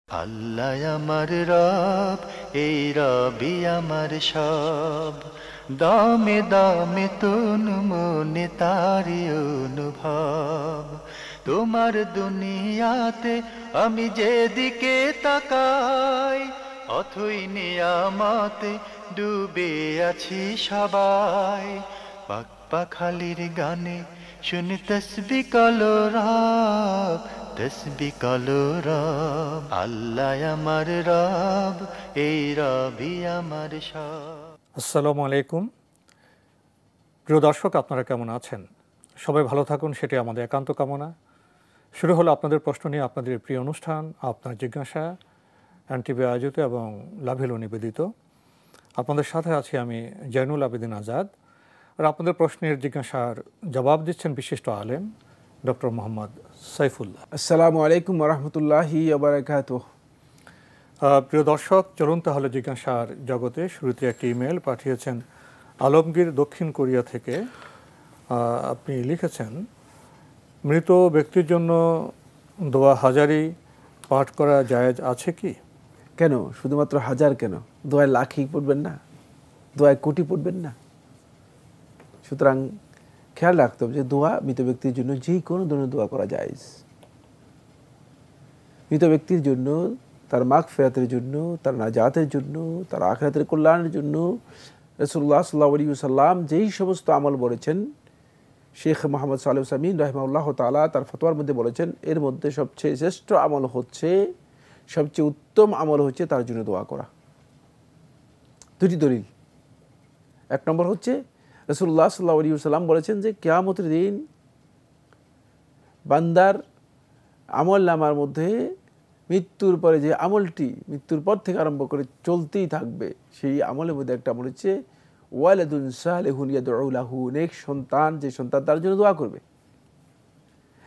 আল্লাহ আমার রব, এই রবি আমার সব। দামে দামে তুন মনে তারি অনুভব। তোমার দুনিয়াতে আমি যেদিকে তাকাই, অথই নিয়ামতে ডুবে আছি সবাই। পাক পাখালির গানে শুনি তসবি কলো রব, তসবি কলো রব। আল্লাহ আমার রব, এই রবি আমার সব। আসসালামু আলাইকুম। প্রিয় দর্শক, আপনারা কেমন আছেন? সবাই ভালো থাকুন, সেটি আমাদের একান্ত কামনা। শুরু হলো আপনাদের প্রশ্ন নিয়ে আপনাদের প্রিয় অনুষ্ঠান আপনার জিজ্ঞাসা, এনটিভি আয়োজিত এবং লাভেলো নিবেদিত। আপনাদের সাথে আছি আমি জয়নুল আবেদিন আজাদ। আর আপনাদের প্রশ্নের জিজ্ঞাসার জবাব দিচ্ছেন বিশিষ্ট আলেম ডক্টর মোহাম্মদ সাইফুল্লাহ। আসসালামু আলাইকুম ওরহমতুল্লাহি ওয়া বারাকাতুহু। প্রিয় দর্শক, চলুন তাহলে জিজ্ঞাসার জগতে। শুরুতে একটি ইমেল পাঠিয়েছেন আলমগীর, দক্ষিণ কোরিয়া থেকে। আপনি লিখেছেন, মৃত ব্যক্তির জন্য দোয়া হাজারি পাঠ করা জায়েজ আছে কি? কেন শুধুমাত্র হাজার, কেন দোয়ায় লাখই পড়বেন না, দোয়ায় কোটি পড়বেন না? সুতরাং খেয়াল রাখতে হবে যে দোয়া মৃত ব্যক্তির জন্য যে কোনো ধরনের দোয়া করা জায়েজ। মৃত ব্যক্তির জন্য, তার মাগফিরাতের জন্য, তার নাজাতের জন্য, তার আখিরাতের কল্যাণের জন্য রাসূলুল্লাহ সাল্লাল্লাহু আলাইহি ওয়াসাল্লাম যেই সমস্ত আমল বলেছেন, শেখ মোহাম্মদ সালেহ সামিন রাহিমাহুল্লাহ তাআলা তার ফতোয়ার মধ্যে বলেছেন, এর মধ্যে সবচেয়ে শ্রেষ্ঠ আমল হচ্ছে, সবচেয়ে উত্তম আমল হচ্ছে তার জন্য দোয়া করা। দুটি দলিল। এক নম্বর হচ্ছে রাসূলুল্লাহ সাল্লাল্লাহু আলাইহি ওয়াসাল্লাম বলেছেন যে কিয়ামতের দিন বান্দার আমল নামার মধ্যে মৃত্যুর পরে যে আমলটি মৃত্যুর পর থেকে আরম্ভ করে চলতেই থাকবে, সেই আমলের মধ্যে একটা আমল হচ্ছে ওয়ালাদুন সালেহুন ইয়াদউ লাহু, নেক সন্তান, যে সন্তান তার জন্য দোয়া করবে।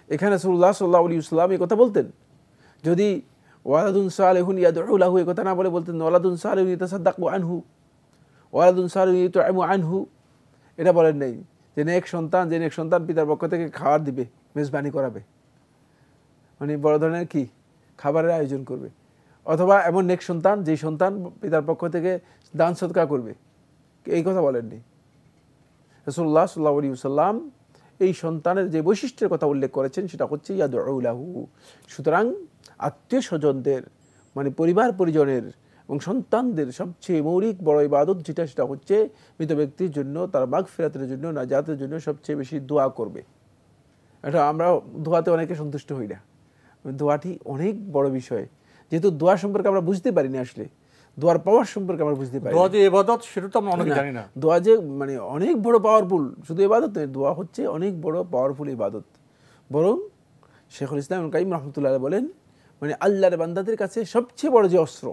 এখানে রাসূলুল্লাহ সাল্লাল্লাহু আলাইহি ওয়াসাল্লাম এই কথা বলতেন, যদি ওয়ালাদুন সালেহুন ইয়াদউ লাহু এই কথা না বলতেন ওয়ালাদুন সালেহুন ইয়াতাসাদ্দাকু আনহু, ওয়ালাদুন সালেহুন ইউতআমু আনহু, এটা বলেন নাই যে নেক সন্তান, যে নেক সন্তান পিতার পক্ষ থেকে খাবার দিবে, মেজবানি করাবে, মানে বড় ধরনের কি খাবারের আয়োজন করবে, অথবা এমন নেক সন্তান যেই সন্তান পিতার পক্ষ থেকে দান সদকা করবে, এই কথা বলেননি। রাসূলুল্লাহ সাল্লাল্লাহু আলাইহি ওয়াসাল্লাম এই সন্তানের যে বৈশিষ্ট্যের কথা উল্লেখ করেছেন সেটা হচ্ছে ইয়াদউ লাহু। সুতরাং আত্মীয় স্বজনদের, মানে পরিবার পরিজনের এবং সন্তানদের সবচেয়ে মৌলিক বড় ইবাদত যেটা, সেটা হচ্ছে মৃত ব্যক্তির জন্য, তার মাগফিরাতের জন্য, নাজাতের জন্য সবচেয়ে বেশি দোয়া করবে। এটা আমরা দোয়াতে অনেকে সন্তুষ্ট হই না। দোয়াটি অনেক বড় বিষয়, যেহেতু দোয়া সম্পর্কে আমরা বুঝতে পারি না, আসলে দোয়ার পাওয়ার সম্পর্কে আমরা বুঝতে পারি। দোয়া যে ইবাদত সেটা তো আমরা অনেকে জানি না। দোয়া যে মানে অনেক বড় পাওয়ারফুল, শুধু ইবাদত নয়, দোয়া হচ্ছে অনেক বড় পাওয়ারফুল ইবাদত। বরং শেখুল ইসলাম ইবনে কাইয়িম রাহমাতুল্লাহ আলাইহি বলেন, মানে আল্লাহর বান্দাদের কাছে সবচেয়ে বড় যে অস্ত্র,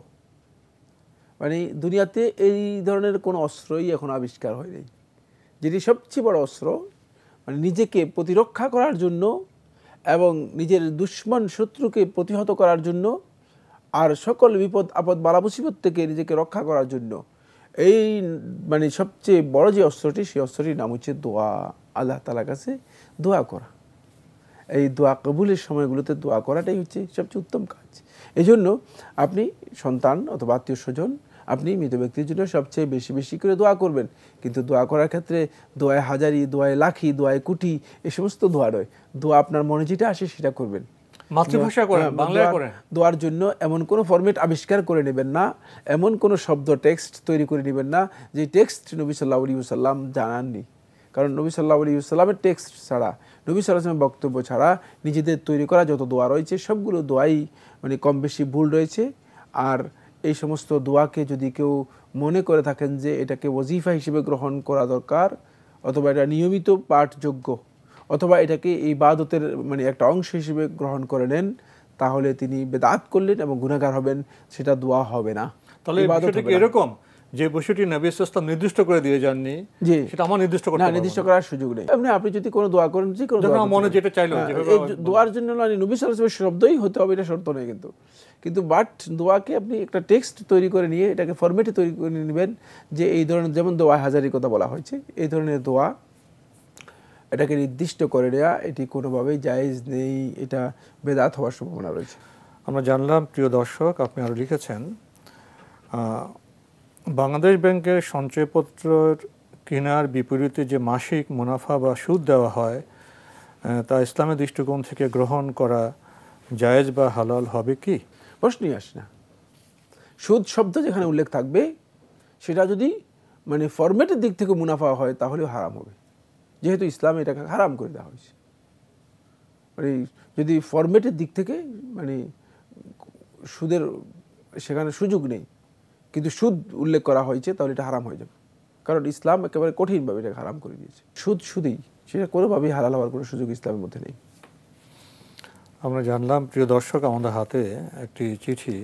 মানে দুনিয়াতে এই ধরনের কোনো অস্ত্রই এখন আবিষ্কার হয়নি, যেটি সবচেয়ে বড় অস্ত্র, মানে নিজেকে প্রতিরক্ষা করার জন্য এবং নিজের দুশ্মন শত্রুকে প্রতিহত করার জন্য, আর সকল বিপদ আপদ বালা মুসিবত থেকে নিজেকে রক্ষা করার জন্য, এই মানে সবচেয়ে বড় যে অস্ত্রটি, সেই অস্ত্রটির নাম হচ্ছে দোয়া। আল্লাহ তাআলার কাছে দোয়া করা, এই দোয়া কবুলের সময়গুলোতে দোয়া করাটাই হচ্ছে সবচেয়ে উত্তম কাজ। এই জন্য আপনি সন্তান অথবা আত্মীয় স্বজন, আপনি মৃত ব্যক্তির জন্য সবচেয়ে বেশি বেশি করে দোয়া করবেন। কিন্তু দোয়া করার ক্ষেত্রে দোয়ায় হাজারি, দোয়ায় লাখি, দোয়ায় কোটি, এই সমস্ত দোয়া নয়। দোয়া আপনার মনে যেটা আসে সেটা করবেন, মাতৃভাষা করেন, বাংলায় করেন। দোয়ার জন্য এমন কোনো ফরম্যাট আবিষ্কার করে নেবেন না, এমন কোনো শব্দ টেক্সট তৈরি করে নেবেন না যে টেক্সট নবী সাল্লাল্লাহু আলাইহি ওয়াসাল্লাম জানাননি। কারণ নবী সাল্লাল্লাহু আলাইহি ওয়াসাল্লামের টেক্সট ছাড়া, নবী সাল্লাল্লাহু আলাইহি ওয়াসাল্লামের বক্তব্য ছাড়া নিজেদের তৈরি করা যত দোয়া রয়েছে সবগুলো দোয়াই মানে কম বেশি ভুল রয়েছে। আর এই সমস্ত দোয়াকে যদি কেউ মনে করে থাকেন যে এটাকে ওয়াজিফা হিসেবে গ্রহণ করা দরকার, অথবা এটা নিয়মিত পাঠযোগ্য, অথবা এটাকে এই ইবাদতের মানে একটা অংশ হিসেবে গ্রহণ করে নেন, তাহলে তিনি বেদাত করলেন এবং গুনাহগার হবেন, সেটা দোয়া হবে না। তাহলে বিষয়টা কি এরকম যে বিষয়টি নবী সাল্লাল্লাহু আলাইহি ওয়াসাল্লাম নির্দিষ্ট করে দিয়ে যাননি, সেটা আমার নির্দিষ্ট করতে না, নির্দিষ্ট করার সুযোগ নেই। আপনি যদি কোনো দোয়া করেন, যে কোনো দোয়া মনে যেটা চাইলো, দোয়ার জন্য নবী সাল্লাল্লাহু আলাইহি ওয়াসাল্লামের শব্দই হতে হবে এটা শর্ত নেই, কিন্তু বাট দোয়াকে আপনি একটা টেক্সট তৈরি করে নিয়ে এটাকে ফরম্যাটে তৈরি করে নেবেন যে এই ধরনের, যেমন দোয়া হাজারি কথা বলা হয়েছে, এই ধরনের দোয়া এটাকে নির্দিষ্ট করে দেওয়া, এটি কোনোভাবেই জায়েজ নেই, এটা বেদাত হওয়ার সম্ভাবনা রয়েছে। আমরা জানলাম, প্রিয় দর্শক, আপনি আরও লিখেছেন বাংলাদেশ ব্যাংকের সঞ্চয়পত্রের কেনার বিপরীতে যে মাসিক মুনাফা বা সুদ দেওয়া হয় তা ইসলামের দৃষ্টিকোণ থেকে গ্রহণ করা জায়েজ বা হালাল হবে কি? প্রশ্নই আসে না। সুদ শব্দ যেখানে উল্লেখ থাকবে সেটা যদি মানে ফরম্যাটের দিক থেকে মুনাফা হয় তাহলেও হারাম হবে, যেহেতু ইসলামে এটাকে হারাম করে দেওয়া হয়েছে। মানে যদি ফরম্যাটের দিক থেকে মানে সুদের সেখানে সুযোগ নেই কিন্তু সুদ উল্লেখ করা হয়েছে তাহলে এটা হারাম হয়ে যাবে, কারণ ইসলাম একেবারে কঠিনভাবে এটাকে হারাম করে দিয়েছে। সুদ সুদেই, সেটা কোনোভাবেই হালাল হওয়ার কোনো সুযোগ ইসলামের মধ্যে নেই। আমরা জানলাম, প্রিয় দর্শক, আমাদের হাতে একটি চিঠি,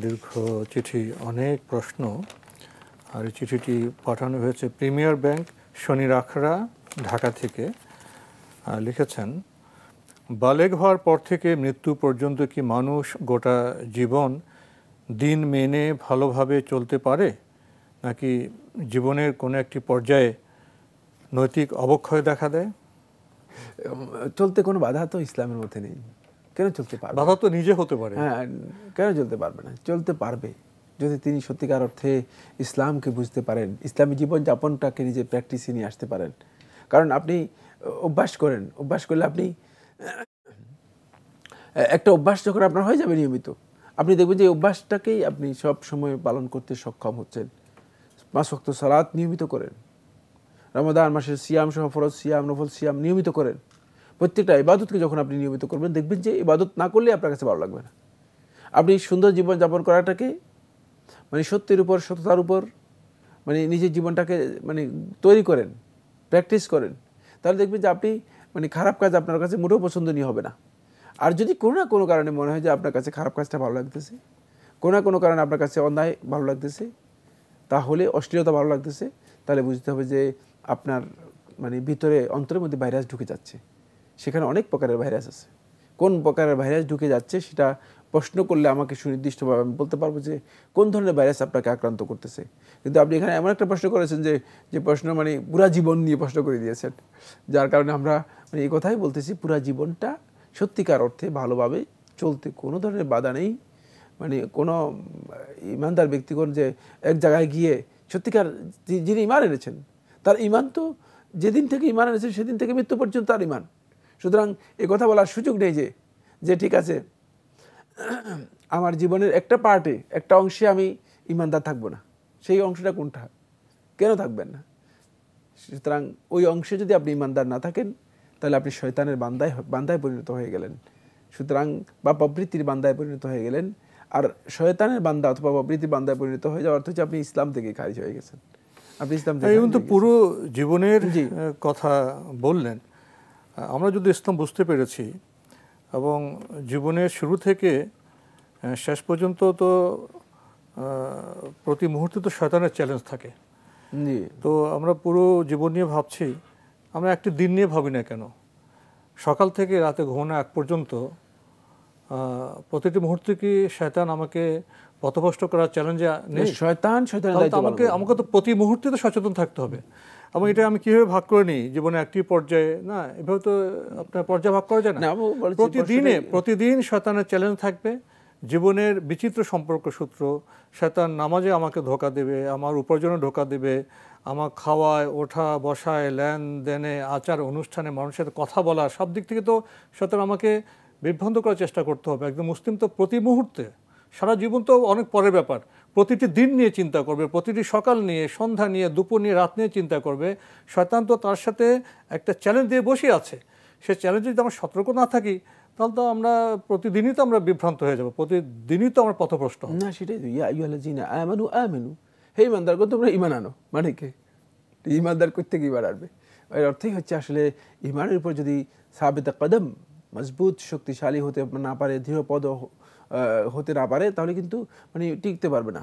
দীর্ঘ চিঠি, অনেক প্রশ্ন, আর এই চিঠিটি পাঠানো হয়েছে প্রিমিয়ার ব্যাংক, শনির আখড়া, ঢাকা থেকে। লিখেছেন, বালেগ হওয়ার পর থেকে মৃত্যু পর্যন্ত কি মানুষ গোটা জীবন দিন মেনে ভালোভাবে চলতে পারে, নাকি জীবনের কোনো একটি পর্যায়ে নৈতিক অবক্ষয় দেখা দেয়? চলতে কোনো বাধা তো ইসলামের মধ্যে নেই, কেন চলতে পারবে? বাধা তো নিজে হতে পারে। হ্যাঁ, কেন চলতে পারবে না? চলতে পারবে যদি তিনি সত্যিকার অর্থে ইসলামকে বুঝতে পারেন, ইসলামী জীবনযাপনটাকে নিজে প্র্যাকটিসে নিয়ে আসতে পারেন। কারণ আপনি অভ্যাস করেন, অভ্যাস করলে আপনি একটা অভ্যাস যখন আপনার হয়ে যাবে নিয়মিত, আপনি দেখবেন যে এই অভ্যাসটাকেই আপনি সব সময় পালন করতে সক্ষম হচ্ছেন। 5 ওয়াক্ত সালাত নিয়মিত করেন, রমাদান মাসের সিয়াম সহ ফরজ সিয়াম, নফল সিয়াম নিয়মিত করেন। প্রত্যেকটা ইবাদতকে যখন আপনি নিয়মিত করবেন দেখবেন যে ইবাদত না করলে আপনার কাছে ভালো লাগবে না। আপনি সুন্দর জীবনযাপন করাটাকে মানে সত্যের উপর, সততার উপর মানে নিজের জীবনটাকে মানে তৈরি করেন, প্র্যাকটিস করেন, তাহলে দেখবেন যে আপনি মানে খারাপ কাজ আপনার কাছে মোটেও পছন্দনীয় হবে না। আর যদি কোনো না কোনো কারণে মনে হয় যে আপনার কাছে খারাপ কাজটা ভালো লাগতেছে, কোনো না কোনো কারণে আপনার কাছে অন্যায় ভালো লাগতেছে, তাহলে অশ্লীলতা ভালো লাগতেছে, তাহলে বুঝতে হবে যে আপনার মানে ভিতরে অন্তরের মধ্যে ভাইরাস ঢুকে যাচ্ছে। সেখানে অনেক প্রকারের ভাইরাস আছে। কোন প্রকারের ভাইরাস ঢুকে যাচ্ছে সেটা প্রশ্ন করলে আমাকে সুনির্দিষ্টভাবে আমি বলতে পারবো যে কোন ধরনের ভাইরাস আপনাকে আক্রান্ত করতেছে। কিন্তু আপনি এখানে এমন একটা প্রশ্ন করেছেন যে প্রশ্ন মানে পুরা জীবন নিয়ে প্রশ্ন করে দিয়েছেন, যার কারণে আমরা মানে এই কথাই বলতেছি, পুরা জীবনটা সত্যিকার অর্থে ভালোভাবে চলতে কোনো ধরনের বাধা নেই। মানে কোনো ইমানদার ব্যক্তিগণ যে এক জায়গায় গিয়ে সত্যিকার যিনি ইমান এনেছেন তার ইমান তো যেদিন থেকে ইমান এনেছেন সেদিন থেকে মৃত্যু পর্যন্ত তার ইমান। সুতরাং এ কথা বলার সুযোগ নেই যে ঠিক আছে আমার জীবনের একটা পার্টে, একটা অংশে আমি ইমানদার থাকবো না। সেই অংশটা কোনটা? কেন থাকবেন না? সুতরাং ওই অংশে যদি আপনি ইমানদার না থাকেন তাহলে আপনি শয়তানের বান্দায় পরিণত হয়ে গেলেন। সুতরাং বা প্রবৃত্তির বান্দায় পরিণত হয়ে গেলেন। আর শয়তানের বান্দা অথবা প্রবৃত্তির বান্দায় পরিণত হয়ে যাওয়ার অর্থ হচ্ছে আপনি ইসলাম থেকে খারিজ হয়ে গেছেন। আপনি ইসলাম থেকে কিন্তু পুরো জীবনের কথা বললেন। আমরা যদি ইসলাম বুঝতে পেরেছি এবং জীবনের শুরু থেকে শেষ পর্যন্ত তো প্রতি মুহূর্তে তো শয়তানের চ্যালেঞ্জ থাকে। তো আমরা পুরো জীবন নিয়ে ভাবছি, আমরা একটি দিন নিয়ে ভাবি না কেন? সকাল থেকে রাতে ঘুমানো আগ পর্যন্ত প্রতিটি মুহূর্তে কি শয়তান আমাকে পথভ্রষ্ট করার চ্যালেঞ্জে নেই? আমাকে তো প্রতি মুহূর্তে তো সচেতন থাকতে হবে। এবং এটা আমি কিভাবে ভাগ করে নিই জীবনে একটি পর্যায়ে? না, এভাবে তো আপনার পর্যায়ে ভাগ করা যায় না। প্রতিদিন শয়তানের চ্যালেঞ্জ থাকবে। জীবনের বিচিত্র সম্পর্ক সূত্র, শয়তান নামাজে আমাকে ধোঁকা দেবে, আমার উপার্জনে ধোঁকা দেবে, আমার খাওয়ায়, ওঠা বসায়, লেনদেনে, আচার অনুষ্ঠানে, মানুষের সাথে কথা বলা, সব দিক থেকে তো শয়তান আমাকে বিভ্রান্ত করার চেষ্টা করতে হবে। একদম মুসলিম তো প্রতি মুহূর্তে, সারা জীবন তো অনেক পরের ব্যাপার, প্রতিটি দিন নিয়ে চিন্তা করবে, প্রতিটি সকাল নিয়ে, সন্ধ্যা নিয়ে, দুপুর নিয়ে, রাত নিয়ে চিন্তা করবে। শয়তান তো তার সাথে একটা চ্যালেঞ্জ দিয়ে বসে আছে। সে চ্যালেঞ্জে যদি আমরা সতর্ক না থাকি তাহলে তো আমরা প্রতিদিনই তো আমরা বিভ্রান্ত হয়ে যাব, প্রতিদিনই তো আমরা পথভ্রষ্ট হব। না, সেটাই তো, ইয়া আইয়ুহাল্লাযীনা আমানু আমানু, হে ঈমানদারগণ তোমরা ঈমান আনো। মানে কি ঈমানদার করতে কি ঈমান আনবে? এর অর্থই হচ্ছে আসলে ঈমানের উপর যদি সাবিত কদম, মজবুত শক্তিশালী হতে না পারে, দৃঢ়পদ হতে না পারে, তাহলে কিন্তু মানে টিকতে পারবে না।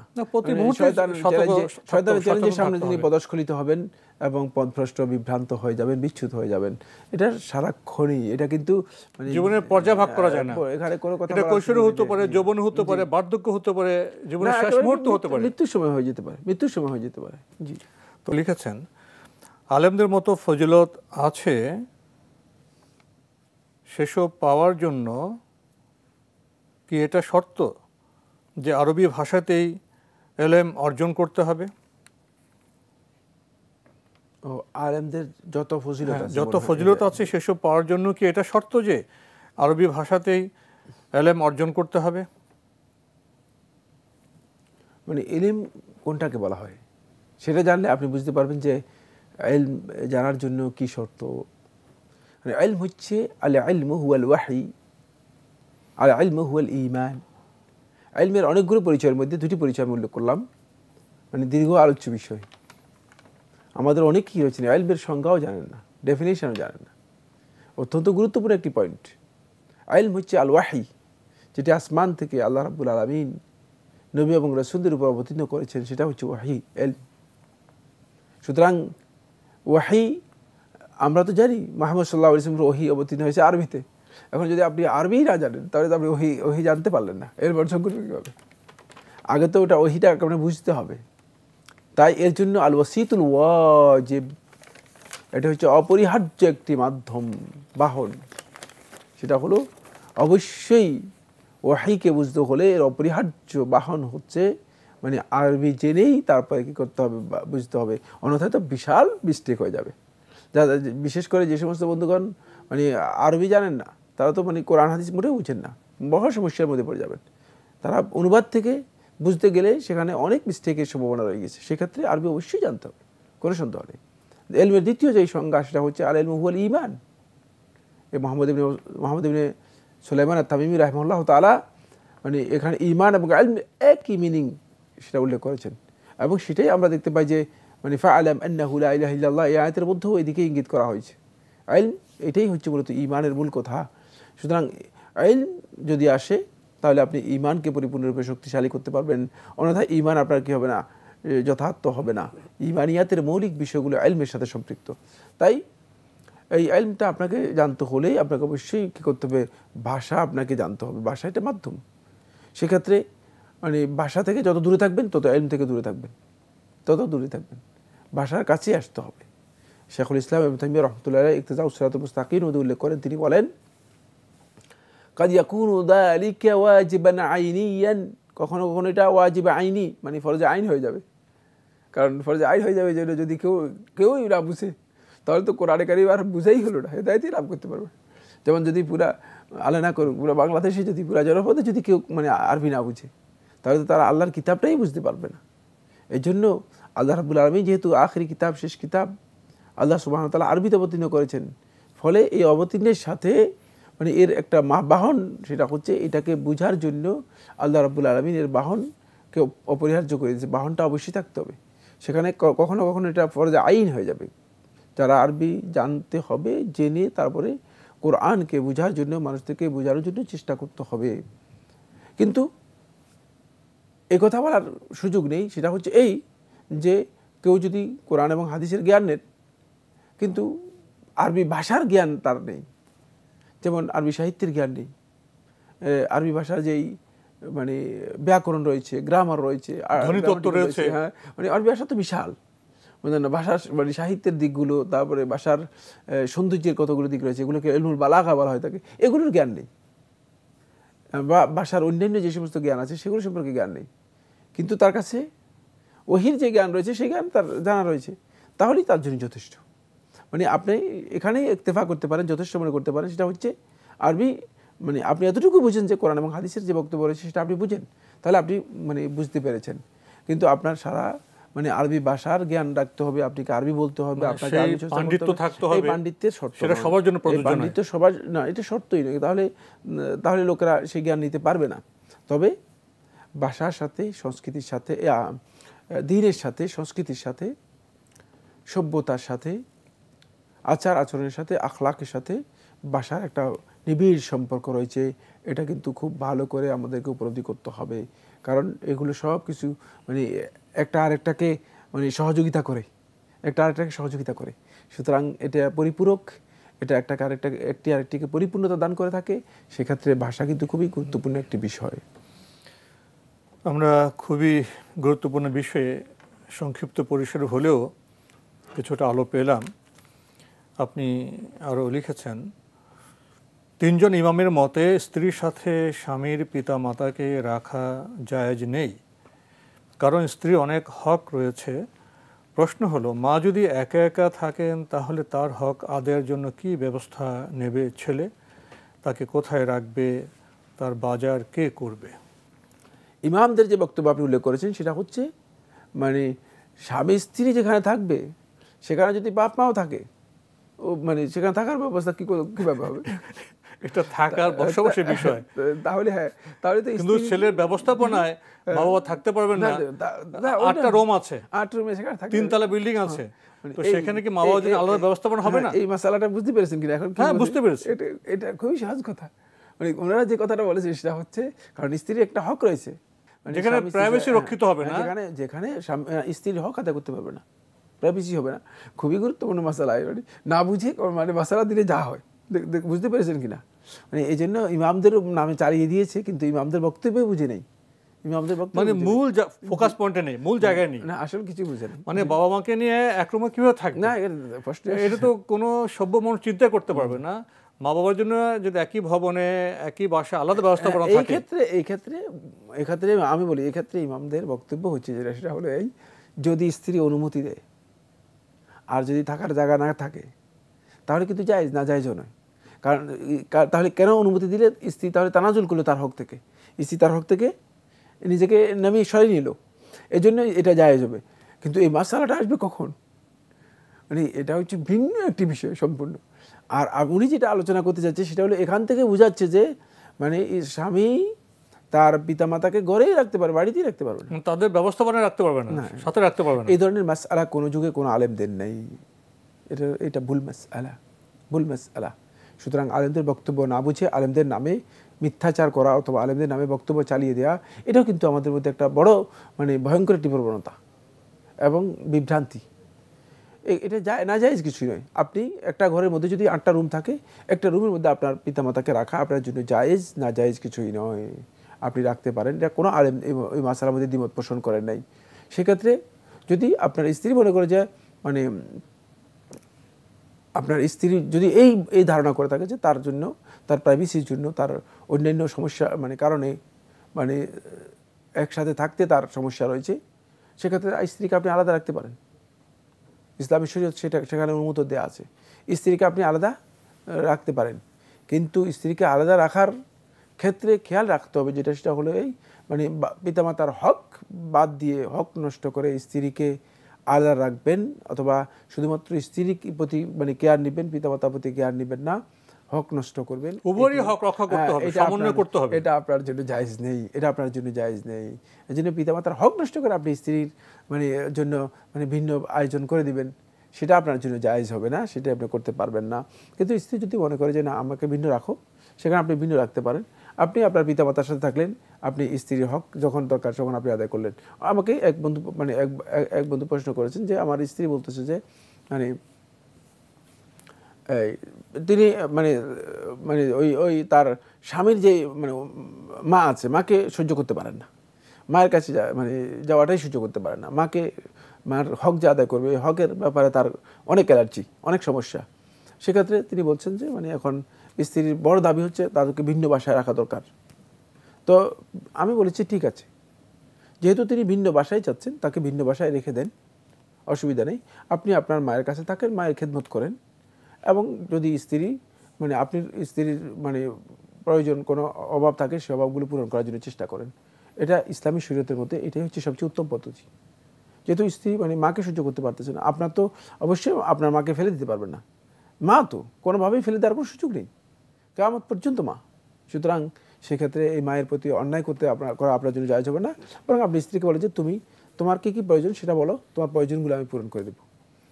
শয়তানের চ্যালেঞ্জের সামনে তিনি পদস্খলিত হবেন এবং পথভ্রষ্ট, বিভ্রান্ত হয়ে যাবেন, বিচ্যুত হয়ে যাবেন। এটা সারাক্ষণই, এটা কিন্তু মানে জীবনের পর্যায় ভাগ করা যায় না। এখানে কোনো কথা, এটা কৈশোরে হতে পারে, যৌবনে হতে পারে, বার্ধক্য হতে পারে, জীবনের শেষ মুহূর্ত হতে পারে, মৃত্যুর সময় হয়ে যেতে পারে, মৃত্যুর সময় হয়ে যেতে পারে। জি। তো লিখেছেন, আলেমদের মতো ফজিলত আছে, সেসব পাওয়ার জন্য কি এটা শর্ত যে আরবি ভাষাতেই এলেম অর্জন করতে হবে? ও আলেমদের যত ফজিলত আছে, যত ফজিলত আছে সেসব পাওয়ার জন্য কি এটা শর্ত যে আরবি ভাষাতেই এলেম অর্জন করতে হবে? মানে ইলম কোনটাকে বলা হয় সেটা জানলে আপনি বুঝতে পারবেন যে ইলম জানার জন্য কি শর্ত। মানে ইলম হচ্ছে আল ইলমু হুয়াল ওয়াহী, আল ইলমু হুয়াল ঈমান। ইলমের অনেকগুলো পরিচয়ের মধ্যে দুটি পরিচয় আমি উল্লেখ করলাম, মানে দীর্ঘ আলোচ্য বিষয়। আমাদের অনেকেই রয়েছেন ইলমের সংজ্ঞাও জানেন না, ডেফিনেশনও জানেন না। অত্যন্ত গুরুত্বপূর্ণ একটি পয়েন্ট। ইলম হচ্ছে আল ওয়াহী, যেটি আসমান থেকে আল্লাহ রাব্বুল আলামিন নবী এবং রাসূলদের উপর অবতীর্ণ করেছেন, সেটা হচ্ছে ওয়াহী, ইলম। সুতরাং ওয়াহী আমরা তো জানি মুহাম্মদ সাল্লাল্লাহু আলাইহি ওয়াসাল্লামের ওহী অবতীর্ণ হয়েছে আরবিতে। এখন যদি আপনি আরবি না জানেন তাহলে তো আপনি ওহী জানতে পারলেন না, এর বর্ষণ করবে কীভাবে? আগে তো ওটা ওহীটা আপনাকে বুঝতে হবে। তাই এর জন্য আল ওয়াসিতুল ওয়াজিব, এটা হচ্ছে অপরিহার্য একটি মাধ্যম, বাহন। সেটা হলো অবশ্যই ওয়াহীকে বুঝতে হলে এর অপরিহার্য বাহন হচ্ছে মানে আরবি জেনেই তারপরে কী করতে হবে, বুঝতে হবে, অন্যথায় তো বিশাল মিস্টেক হয়ে যাবে। যারা বিশেষ করে যে সমস্ত বন্ধুগণ মানে আরবি জানেন না, তারা তো মানে কোরআন হাদিস মোটেও বুঝেন না, বড় সমস্যার মধ্যে পড়ে যাবেন। তারা অনুবাদ থেকে বুঝতে গেলে সেখানে অনেক মিস্টেকের সম্ভাবনা রয়ে গেছে। সেক্ষেত্রে আরবি অবশ্যই জানতে হবে, কোনো সন্দেহ নেই। এলমের দ্বিতীয় যেই সংজ্ঞা সেটা হচ্ছে আল ইলমু হুয়াল ঈমান। এই মোহাম্মদ ইবনে সুলাইমান আত-তামিমি রাহিমাহুল্লাহ তাআলা মানে এখানে ঈমান এবং ইলম একই মিনিং সেটা উল্লেখ করেছেন, এবং সেটাই আমরা দেখতে পাই যে মানে ফাআলাম আন্নাহু লা ইলাহা ইল্লাল্লাহ, এই আয়াতের মধ্যেও এদিকে ইঙ্গিত করা হয়েছে। ইলম এটাই হচ্ছে মূলত ঈমানের মূল কথা। সুতরাং ইলম যদি আসে তাহলে আপনি ঈমানকে পরিপূর্ণরূপে শক্তিশালী করতে পারবেন, অন্যথায় ঈমান আপনার কী হবে না, যথার্থ হবে না। ঈমানিয়াতের মৌলিক বিষয়গুলো ইলমের সাথে সম্পৃক্ত। তাই এই ইলমটা আপনাকে জানতে হলে আপনাকে অবশ্যই কী করতে হবে, ভাষা আপনাকে জানতে হবে। ভাষা এটা মাধ্যম। সেক্ষেত্রে মানে ভাষা থেকে যত দূরে থাকবেন তত ইলম থেকে দূরে থাকবেন, তত দূরে থাকবেন। ভাষার কাছেই আসতে হবে। শেখুল ইসলাম ইবনে তাইমিয়া রাহমাতুল্লাহ আলাইহি ইকতিদাউ সিরাতুল মুস্তাকিম উল্লেখ করেন, তিনি বলেন কাদ ইয়াকুনু যালিকা ওয়াজিবান আইনিয়ান, কখনো কখনো এটা ওয়াজিব আইনি মানে ফরজে আইন হয়ে যাবে। কারণ ফরজে আইন হয়ে যাবে যে যদি কেউই না বুঝে তাহলে তো কোরআনে কারিম আর বুঝাই হলো না, হেদায়েতই লাভ করতে পারবে। যেমন যদি পুরা আলে না করুক, পুরা বাংলাদেশে যদি পুরা জনপদে যদি কেউ মানে আরবি না বুঝে তাহলে তো তারা আল্লাহর কিতাবটাই বুঝতে পারবে না। এই জন্য আল্লাহ রাব্বুল আলামিন যেহেতু আখিরি কিতাব, শেষ কিতাব আল্লাহ সুবহানাহু ওয়া তাআলা আরবিতে অবতীর্ণ করেছেন, ফলে এই অবতীর্ণের সাথে মানে এর একটা বাহন, সেটা হচ্ছে এটাকে বোঝার জন্য আল্লাহ রাব্বুল আলামিন এর বাহনকে অপরিহার্য করে দিয়েছে। বাহনটা অবশ্যই থাকতে হবে। সেখানে কখনো কখনো এটা ফরজে আইন হয়ে যাবে। যারা আরবি জানতে হবে, জেনে তারপরে কোরআনকে বোঝার জন্য, মানুষদেরকে বোঝানোর জন্য চেষ্টা করতে হবে। কিন্তু এই কথা বলার সুযোগ নেই, সেটা হচ্ছে এই যে কেউ যদি কোরআন এবং হাদিসের জ্ঞান নেন কিন্তু আরবি ভাষার জ্ঞান তার নেই, যেমন আরবি সাহিত্যের জ্ঞান নেই, আরবি ভাষার যেই মানে ব্যাকরণ রয়েছে, গ্রামার রয়েছে, ধ্বনিতত্ত্ব রয়েছে, হ্যাঁ মানে আরবি ভাষা তো বিশাল, ভাষার মানে সাহিত্যের দিকগুলো, তারপরে ভাষার সৌন্দর্যের কতগুলো দিক রয়েছে, এগুলোকে ইলমুল বালাগা বলা হয়ে থাকে, এগুলোর জ্ঞান নেই। বা ভাষার অন্যান্য যে সমস্ত জ্ঞান আছে সেগুলো সম্পর্কে জ্ঞান নেই, কিন্তু তার কাছে ওহির যে জ্ঞান রয়েছে সেই জ্ঞান তার জানা রয়েছে, তাহলেই তার জন্য যথেষ্ট। মানে আপনি এখানেই ইক্তেফা করতে পারেন, যথেষ্ট মনে করতে পারেন। সেটা হচ্ছে আরবি মানে আপনি এতটুকু বুঝেন যে কোরআন এবং হাদিসের যে বক্তব্য রয়েছে সেটা আপনি বুঝেন, তাহলে আপনি মানে বুঝতে পেরেছেন। কিন্তু আপনার সারা মানে আরবি ভাষার জ্ঞান রাখতে হবে, আপনাকে আরবি বলতে হবে, আপনাকে আরবি পাণ্ডিত্য থাকতে হবে। এই পাণ্ডিত্যের শর্ত সেটা সবার জন্য প্রযোজ্য নয়। পাণ্ডিত্য সবার না, এটা শর্তই নয়। তাহলে লোকেরা সেই জ্ঞান নিতে পারবে না। তবে ভাষার সাথে, সংস্কৃতির সাথে, দ্বীনের সাথে, সংস্কৃতির সাথে, সভ্যতার সাথে, আচার আচরণের সাথে, আখলাকের সাথে ভাষার একটা নিবিড় সম্পর্ক রয়েছে। এটা কিন্তু খুব ভালো করে আমাদেরকে উপলব্ধি করতে হবে, কারণ এগুলো সব কিছু মানে একটা আরেকটাকে মানে সহযোগিতা করে, একটা আরেকটাকে সহযোগিতা করে। সুতরাং এটা পরিপূরক, এটা একটি আরেকটিকে পরিপূর্ণতা দান করে থাকে। সেক্ষেত্রে ভাষা কিন্তু খুবই গুরুত্বপূর্ণ একটি বিষয়। আমরা খুবই গুরুত্বপূর্ণ বিষয়ে সংক্ষিপ্ত পরিসরে হলেও কিছুটা আলো পেলাম। আপনি আরও লিখেছেন তিনজন ইমামের মতে স্ত্রীর সাথে স্বামীর পিতা মাতাকে রাখা জায়েজ নেই, কারণ স্ত্রী অনেক হক রয়েছে। প্রশ্ন হলো, মা যদি একা একা থাকেন তাহলে তার হক আদায়ের জন্য কি ব্যবস্থা নেবে ছেলে? তাকে কোথায় রাখবে? তার বাজার কে করবে? ইমামদের যে বক্তব্য আপনি উল্লেখ করেছেন সেটা হচ্ছে মানে স্বামী স্ত্রী যেখানে থাকবে সেখানে যদি বাপ মাও থাকে, ও মানে সেখানে থাকার ব্যবস্থা কিভাবে হবে? এটা থাকার বসবাসের বিষয়। তাহলে হ্যাঁ, তাহলে তো কিন্তু ছেলের ব্যবস্থাপনায় মা বাবা থাকতে পারবেন না। 8টা রুম আছে, 8 রুমে সেখানে থাকবে, 3 তলা বিল্ডিং আছে, তো সেখানে কি মা বাবার জন্য আলাদা ব্যবস্থাপনা হবে না? এই মাসালাটা বুঝতে পেরেছেন কিনা এখন? হ্যাঁ, বুঝতে পেরেছি। এটা খুবই সহজ কথা। মানে ওনারা যে কথাটা বলেছে সেটা হচ্ছে, কারণ স্ত্রীর একটা হক রয়েছে, যেখানে প্রাইভেসি রক্ষিত হবে না, যেখানে স্ত্রীর হক আদায় করতে পারবে না, প্রাইভেসি হবে না। খুবই গুরুত্বপূর্ণ মাসালা, মানে না বুঝে মানে মাসালা দিলে যা হয়, বুঝতে পেরেছেন কিনা? মানে এই জন্য ইমামদের নামে চালিয়ে দিয়েছে, কিন্তু ইমামদের বক্তব্য বুঝে নেই। ইমামদের বক্তব্য মানে মূল ফোকাস পয়েন্টে নেই, মূল জায়গায় নেই, না আসলে কিছু বুঝে নেই। মানে বাবা মাকে নিয়ে এক রুমে কিভাবে থাকবে না, এটা তো কোনো সভ্য মানুষ চিন্তা করতে পারবে না। মা বাবার জন্য যদি একই ভবনে একই বাসা আলাদা ব্যবস্থাপনা থাকে, এই ক্ষেত্রে আমি বলি, এই ক্ষেত্রে ইমামদের বক্তব্য হচ্ছে যেটা, সেটা হলো এই, যদি স্ত্রী অনুমতি দেয় আর যদি থাকার জায়গা না থাকে তাহলে কিন্তু জায়েজ, না জায়েজও নয়। কারণ তাহলে কেন অনুমতি দিলে? স্ত্রী তাহলে তানাজুল করলো তার হক থেকে, স্ত্রী তার হক থেকে নিজেকে নামিয়ে সরিয়ে নিল, এই জন্য এটা জায়েজ হবে। কিন্তু এই মাসালাটা আসবে কখন? মানে এটা হচ্ছে ভিন্ন একটি বিষয় সম্পূর্ণ। আর উনি যেটা আলোচনা করতে চাচ্ছে সেটা হলো, এখান থেকে বোঝাচ্ছে যে মানে স্বামী তার পিতামাতাকে ঘরেই রাখতে পারবে, বাড়িতেই রাখতে পারবে না, তাদের ব্যবস্থাপনা রাখতে পারবে না, সাথে রাখতে পারবে না। এই ধরনের মাসআলা কোনো যুগে কোনো আলেম দেন নাই। এটা ভুল মাসআলা। সুতরাং আলেমদের বক্তব্য না বুঝে আলেমদের নামে মিথ্যাচার করা অথবা আলেমদের নামে বক্তব্য চালিয়ে দেওয়া, এটাও কিন্তু আমাদের মধ্যে একটা বড় মানে ভয়ঙ্কর একটি প্রবণতা এবং বিভ্রান্তি। এটা না জায়েজ কিছুই নয়। আপনি একটা ঘরের মধ্যে যদি 8টা রুম থাকে, একটা রুমের মধ্যে আপনার পিতামাতাকে রাখা আপনার জন্য জায়েজ, না জায়েজ কিছুই নয়, আপনি রাখতে পারেন। এটা কোনো আলেম এই মাসালার মধ্যে দ্বিমত পোষণ করেন নাই। সেক্ষেত্রে যদি আপনার স্ত্রী মনে করে যে মানে আপনার স্ত্রী যদি এই ধারণা করে থাকে যে তার জন্য, তার প্রাইভেসির জন্য, তার অন্যান্য সমস্যা মানে কারণে মানে একসাথে থাকতে তার সমস্যা রয়েছে, সেক্ষেত্রে স্ত্রীকে আপনি আলাদা রাখতে পারেন। ইসলামী শরীয়ত সেখানে অনুমোদন দেওয়া আছে, স্ত্রীকে আপনি আলাদা রাখতে পারেন। কিন্তু স্ত্রীকে আলাদা রাখার ক্ষেত্রে খেয়াল রাখতে হবে যেটা, সেটা হলো এই মানে পিতামাতার হক বাদ দিয়ে, হক নষ্ট করে স্ত্রীকে আলাদা রাখবেন, অথবা শুধুমাত্র স্ত্রীর প্রতি মানে কেয়ার নেবেন, পিতামাতার প্রতি কেয়ার নেবেন না, হক নষ্ট করবেন, উভয়ই হক রক্ষা করতে হবে, সমন্বয় করতে হবে। এটা আপনার জন্য জায়েজ নেই, এটা আপনার জন্য জায়েজ নেই। এই জন্য পিতামাতার হক নষ্ট করে আপনি স্ত্রীর মানে জন্য মানে ভিন্ন আয়োজন করে দিবেন, সেটা আপনার জন্য জায়েজ হবে না, সেটা আপনি করতে পারবেন না। কিন্তু স্ত্রী যদি মনে করে যে না আমাকে ভিন্ন রাখো, সেখানে আপনি ভিন্ন রাখতে পারেন। আপনি আপনার পিতামাতার সাথে থাকলেন, আপনি স্ত্রীর হক যখন দরকার তখন আপনি আদায় করলেন। আমাকে এক বন্ধু প্রশ্ন করেছেন যে আমার স্ত্রী বলতেছে যে মানে তিনি মানে মানে ওই তার স্বামীর যে মানে মা আছে, মাকে সহ্য করতে পারেন না, মায়ের কাছে মানে যাওয়াটাই সহ্য করতে পারেন না, মার হক যে আদায় করবে, হকের ব্যাপারে তার অনেক অ্যালার্জি, অনেক সমস্যা। সেক্ষেত্রে তিনি বলছেন যে মানে এখন স্ত্রীর বড় দাবি হচ্ছে তাদেরকে ভিন্ন বাসায় রাখা দরকার। তো আমি বলেছি ঠিক আছে, যেহেতু তিনি ভিন্ন বাসায় চাচ্ছেন, তাকে ভিন্ন বাসায় রেখে দেন, অসুবিধা নেই। আপনি আপনার মায়ের কাছে থাকেন, মায়ের খেদমত করেন, এবং যদি স্ত্রী মানে আপনি স্ত্রীর মানে প্রয়োজন কোনো অভাব থাকে, সে অভাবগুলো পূরণ করার জন্য চেষ্টা করেন। এটা ইসলামী শরীয়তের মধ্যে এটাই হচ্ছে সবচেয়ে উত্তম পদ্ধতি। যেহেতু স্ত্রী মানে মাকে সহ্য করতে পারতেছে না, আপনার তো অবশ্যই আপনার মাকে ফেলে দিতে পারবেন না, মা তো কোনোভাবেই ফেলে দেওয়ার কোনো সুযোগ নেই, কিয়ামত পর্যন্ত মা। সুতরাং সেক্ষেত্রে এই মায়ের প্রতি অন্যায় করা আপনার জন্য জায়েজ হবে না, বরং আপনি স্ত্রীকে বলে যে তুমি তোমার কী কী প্রয়োজন সেটা বলো, তোমার প্রয়োজনগুলো আমি পূরণ করে দেবো।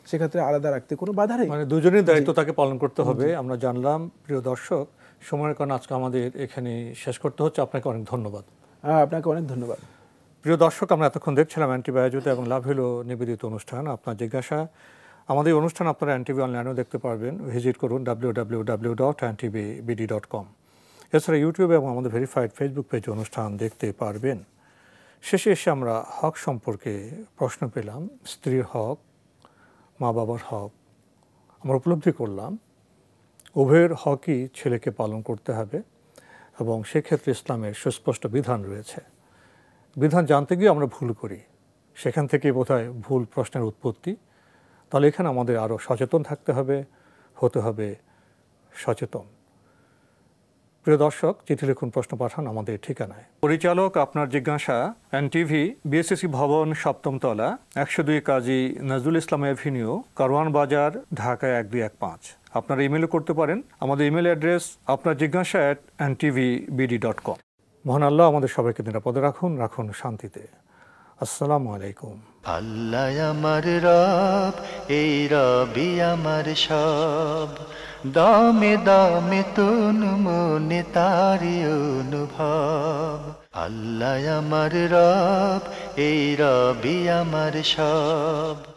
সেক্ষেত্রে আলাদা রাখতে কোনো বাধা নেই, মানে দুজনের দায়িত্ব তাকে পালন করতে হবে। আমরা জানলাম। প্রিয় দর্শক, সময়ের কারণে আজকে আমাদের এখানে শেষ করতে হচ্ছে। আপনাকে অনেক ধন্যবাদ। আপনাকে অনেক ধন্যবাদ। প্রিয় দর্শক, আমরা এতক্ষণ দেখছিলাম অ্যান্টিভি আয়োজিত এবং লাভ হলো নিবেদিত অনুষ্ঠান আপনার জিজ্ঞাসা। আমাদের অনুষ্ঠান আপনারা এনটিভি অনলাইনেও দেখতে পারবেন, ভিজিট করুন www.ntvbd.com। এছাড়া ইউটিউবে এবং আমাদের ভেরিফাইড ফেসবুক পেজে অনুষ্ঠান দেখতে পারবেন। শেষে এসে আমরা হক সম্পর্কে প্রশ্ন পেলাম, স্ত্রীর হক, মা বাবার হক। আমরা উপলব্ধি করলাম উভয়ের হকই ছেলেকে পালন করতে হবে এবং সেক্ষেত্রে ইসলামের সুস্পষ্ট বিধান রয়েছে। বিধান জানতে গিয়ে আমরা ভুল করি, সেখান থেকে বোধহয় ভুল প্রশ্নের উৎপত্তি। তাহলে এখানে আমাদের আরও সচেতন থাকতে হবে, হতে হবে সচেতন। প্রিয় দর্শক, চিঠি লিখুন, প্রশ্ন পাঠান আমাদের ঠিকানায়। পরিচালক আপনার জিজ্ঞাসা, এনটিভি, বিএসসিসি ভবন, 7ম তলা, 102 কাজী নজরুল ইসলাম এভিনিউ, কারওয়ান বাজার, ঢাকা 1215। আপনারা ইমেলও করতে পারেন। আমাদের ইমেল অ্যাড্রেস আপনার জিজ্ঞাসা @ntvbd.com। মহান আল্লাহ আমাদের সবাইকে নিরাপদে রাখুন, রাখুন শান্তিতে। আসসালামু আলাইকুম। আল্লাহ আমার রব, এই রবি আমার সব, দামে দামে তুন মনে তারি অনুভব। আল্লাহ আমার রব, এই রবি আমার সব।